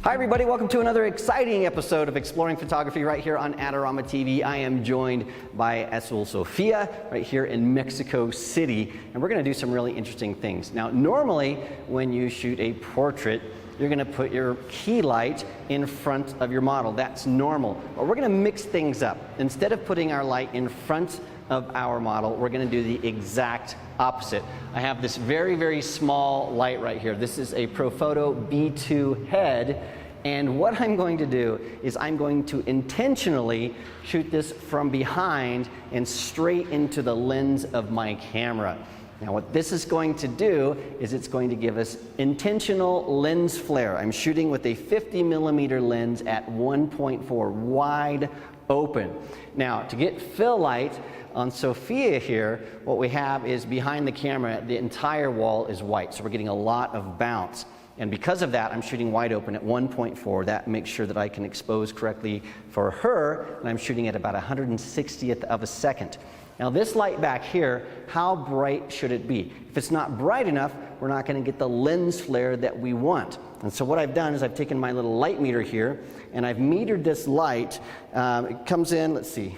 Hi everybody, welcome to another exciting episode of Exploring Photography right here on Adorama TV. I am joined by Azul Sofía right here in Mexico City, and we're going to do some really interesting things. Now, normally when you shoot a portrait, you're going to put your key light in front of your model. That's normal. But we're going to mix things up. Instead of putting our light in front of our model, we're going to do the exact opposite. I have this very, very small light right here. This is a Profoto B2 head, and what I'm going to do is I'm going to intentionally shoot this from behind and straight into the lens of my camera. Now what this is going to do is it's going to give us intentional lens flare. I'm shooting with a 50mm lens at 1.4 wide open. Now to get fill light on Sofía here, what we have is behind the camera, the entire wall is white, so we're getting a lot of bounce. And because of that, I'm shooting wide open at 1.4. That makes sure that I can expose correctly for her, and I'm shooting at about 160th of a second. Now this light back here, how bright should it be? If it's not bright enough, we're not going to get the lens flare that we want. And so what I've done is I've taken my little light meter here, and I've metered this light. It comes in, let's see,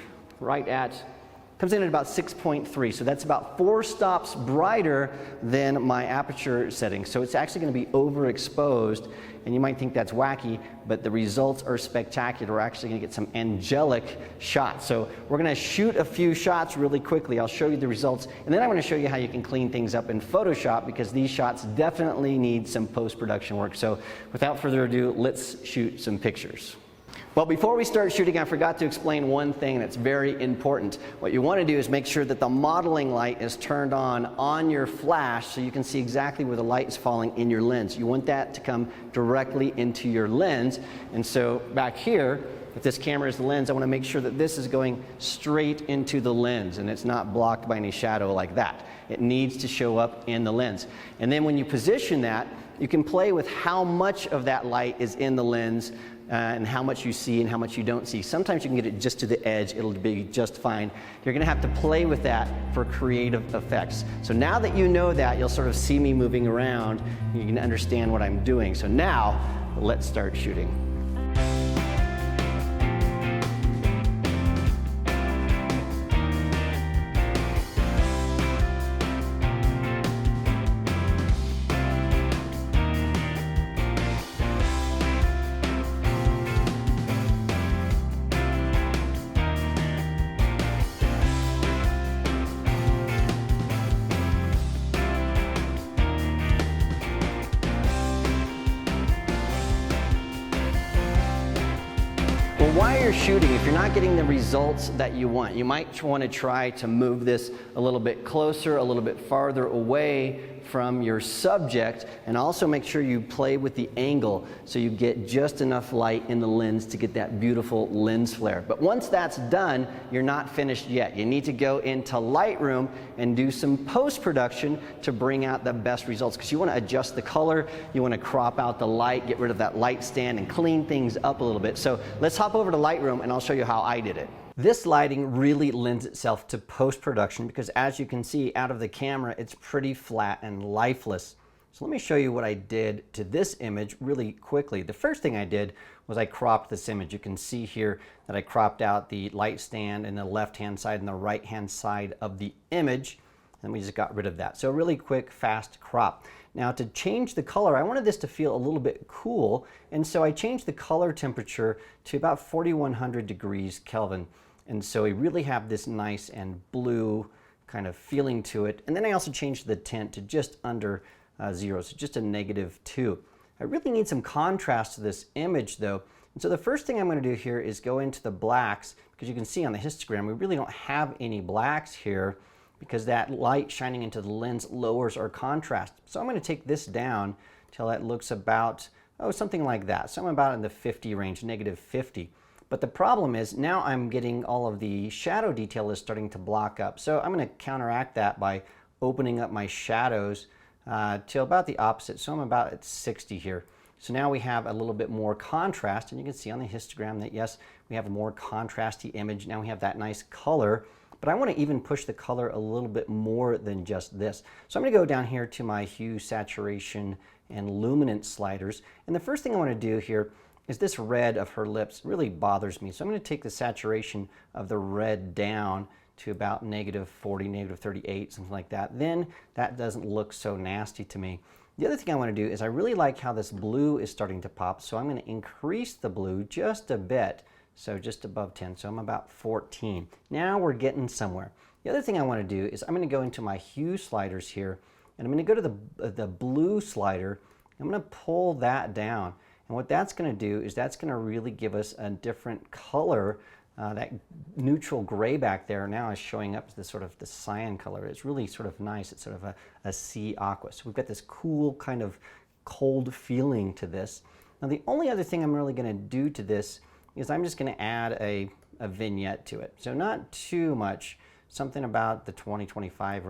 comes in at about 6.3, so that's about 4 stops brighter than my aperture setting. So it's actually going to be overexposed, and you might think that's wacky, but the results are spectacular. We're actually going to get some angelic shots. So we're going to shoot a few shots really quickly. I'll show you the results, and then I'm going to show you how you can clean things up in Photoshop, because these shots definitely need some post-production work. So without further ado, let's shoot some pictures. Well, before we start shooting, I forgot to explain one thing that's very important. What you want to do is make sure that the modeling light is turned on your flash, so you can see exactly where the light is falling in your lens. You want that to come directly into your lens. And so back here, if this camera is the lens, I want to make sure that this is going straight into the lens and it's not blocked by any shadow like that. It needs to show up in the lens. And then when you position that, you can play with how much of that light is in the lens and how much you see and how much you don't see. Sometimes you can get it just to the edge, it'll be just fine. You're going to have to play with that for creative effects. So now that you know that, you'll sort of see me moving around, you can understand what I'm doing. So now, let's start shooting. While you're shooting, if you're not getting the results that you want, you might want to try to move this a little bit closer, a little bit farther away from your subject, and also make sure you play with the angle so you get just enough light in the lens to get that beautiful lens flare. But once that's done, you're not finished yet. You need to go into Lightroom and do some post-production to bring out the best results, because you want to adjust the color, you want to crop out the light, get rid of that light stand, and clean things up a little bit. So let's hop over to Lightroom and I'll show you how I did it. This lighting really lends itself to post-production because, as you can see out of the camera, it's pretty flat and lifeless. So let me show you what I did to this image really quickly. The first thing I did was I cropped this image. You can see here that I cropped out the light stand in the left-hand side and the right-hand side of the image, and we just got rid of that. So a really quick, fast crop. Now to change the color, I wanted this to feel a little bit cool, and so I changed the color temperature to about 4100 degrees Kelvin. And so we really have this nice and blue kind of feeling to it. And then I also changed the tint to just under 0, so just a -2. I really need some contrast to this image though. And so the first thing I'm going to do here is go into the blacks, because you can see on the histogram we really don't have any blacks here, because that light shining into the lens lowers our contrast. So I'm going to take this down till that looks about, something like that. So I'm about in the 50 range, -50. But the problem is now I'm getting all of the shadow detail is starting to block up. So I'm going to counteract that by opening up my shadows till about the opposite. So I'm about at 60 here. So now we have a little bit more contrast, and you can see on the histogram that yes, we have a more contrasty image. Now we have that nice color. but I want to even push the color a little bit more than just this. So I'm going to go down here to my hue, saturation, and luminance sliders. And the first thing I want to do here is this red of her lips really bothers me. So I'm going to take the saturation of the red down to about -40, -38, something like that. Then that doesn't look so nasty to me. The other thing I want to do is I really like how this blue is starting to pop, so I'm going to increase the blue just a bit, so just above 10, so I'm about 14. Now we're getting somewhere. The other thing I want to do is I'm going to go into my hue sliders here, and I'm going to go to the blue slider. I'm going to pull that down, and what that's going to do is that's going to really give us a different color. That neutral gray back there now is showing up as this sort of the cyan color. It's really sort of nice. It's sort of a sea aqua. So we've got this cool kind of cold feeling to this. Now the only other thing I'm really going to do to this is I'm just going to add a vignette to it. So not too much, something about the 20-25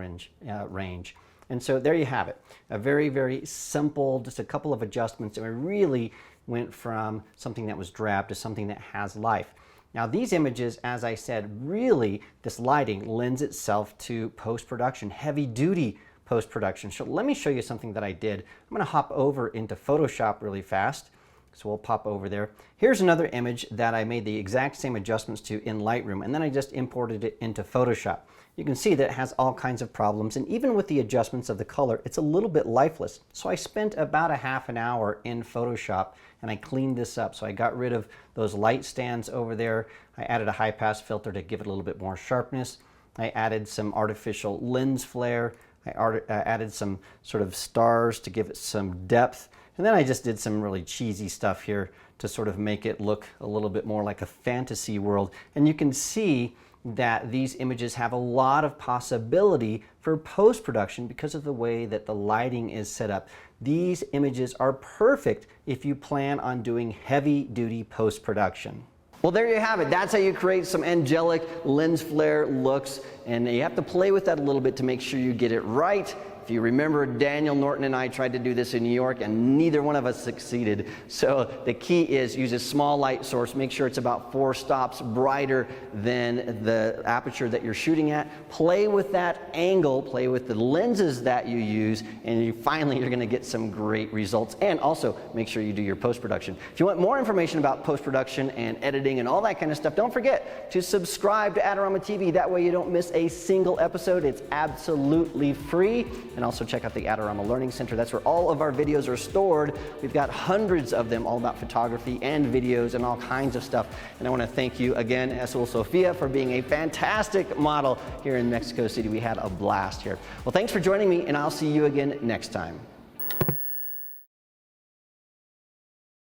range. And so there you have it. A very, very simple, just a couple of adjustments, and we really went from something that was drab to something that has life. Now these images, as I said, really, this lighting lends itself to post-production, heavy-duty post-production. So let me show you something that I did. I'm going to hop over into Photoshop really fast. So we'll pop over there. Here's another image that I made the exact same adjustments to in Lightroom, and then I just imported it into Photoshop. You can see that it has all kinds of problems, and even with the adjustments of the color, it's a little bit lifeless. So I spent about a half an hour in Photoshop, and I cleaned this up. So I got rid of those light stands over there. I added a high pass filter to give it a little bit more sharpness. I added some artificial lens flare. I added some sort of stars to give it some depth. And then I just did some really cheesy stuff here to sort of make it look a little bit more like a fantasy world. And you can see that these images have a lot of possibility for post-production because of the way that the lighting is set up. These images are perfect if you plan on doing heavy-duty post-production. Well, there you have it. That's how you create some angelic lens flare looks, and you have to play with that a little bit to make sure you get it right. If you remember, Daniel Norton and I tried to do this in New York, and neither one of us succeeded. So the key is use a small light source. Make sure it's about 4 stops brighter than the aperture that you're shooting at. Play with that angle, play with the lenses that you use, and you're going to get some great results. And also, make sure you do your post-production. If you want more information about post-production and editing and all that kind of stuff, don't forget to subscribe to Adorama TV. That way you don't miss a single episode. It's absolutely free. And also check out the Adorama Learning Center. That's where all of our videos are stored. We've got hundreds of them all about photography and videos and all kinds of stuff. And I want to thank you again, Azul Sofía, for being a fantastic model here in Mexico City. We had a blast here. Well, thanks for joining me, and I'll see you again next time.